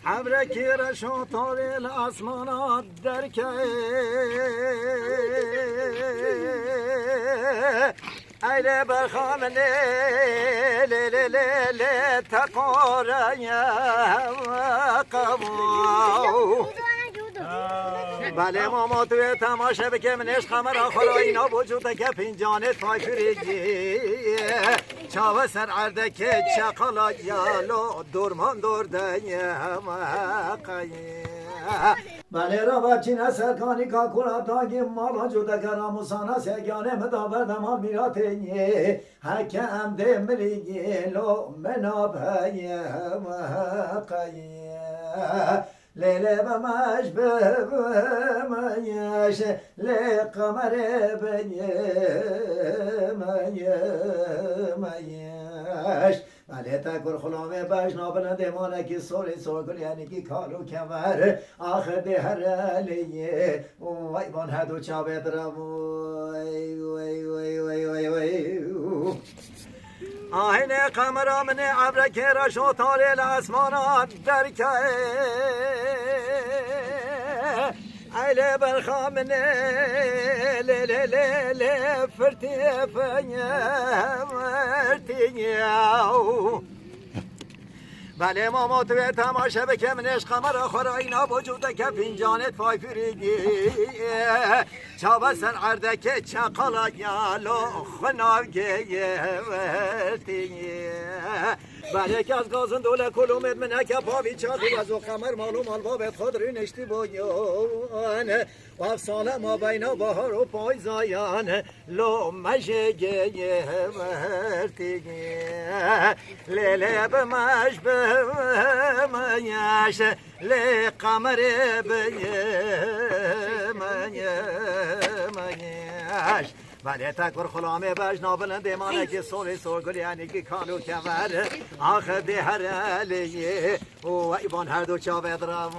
عبرك رشو طول الأسمانات دركي أيلي برخام لي تقور يا قبو بله ماما توی تماشه بکه منش خمر آخر اینا وجوده که پینجانت پای فریگی چاوه سر عرده که چقلا یالو دورمان دورده مقایی بله را بچین سرکانی که کلا تاگی مالا جوده که راموسانه سیگانه مدابر دمال میراته حکه امده ملیگی لو منابه مقایی لیلی بمش بمش لی قمر بمش ولی تکر خلامه بش نابنه دیمانه کی سوری سوگل یعنی کی کالو کمر آخر ده هر علیه وای بان هدو چاوه درم وای آهین قمر من عبرک رشو طال الاسمانات درکه ایل برخا من لی فرتی بله ماما توی تماشه بکه منش قمر آخر اینا وجوده که فینجانت پای فریگی چاوه سر عرده که چقلا یالو خناگه ورتیگی بله که از گازن دوله کلومت منه که پاوی چازی وزو قمر معلوم البابت خود رو نشتی بایان و افسانه ما بینا بهار و پایزایان لو مجگه ورتیگی لیلی بمش بمش لی قمر بمش ولی تکر خلامه بج نابلند ایمانه که سوری سوگل یعنی که کانو کمر آخر ده هر علیه و ایبان هر دو چاوه درم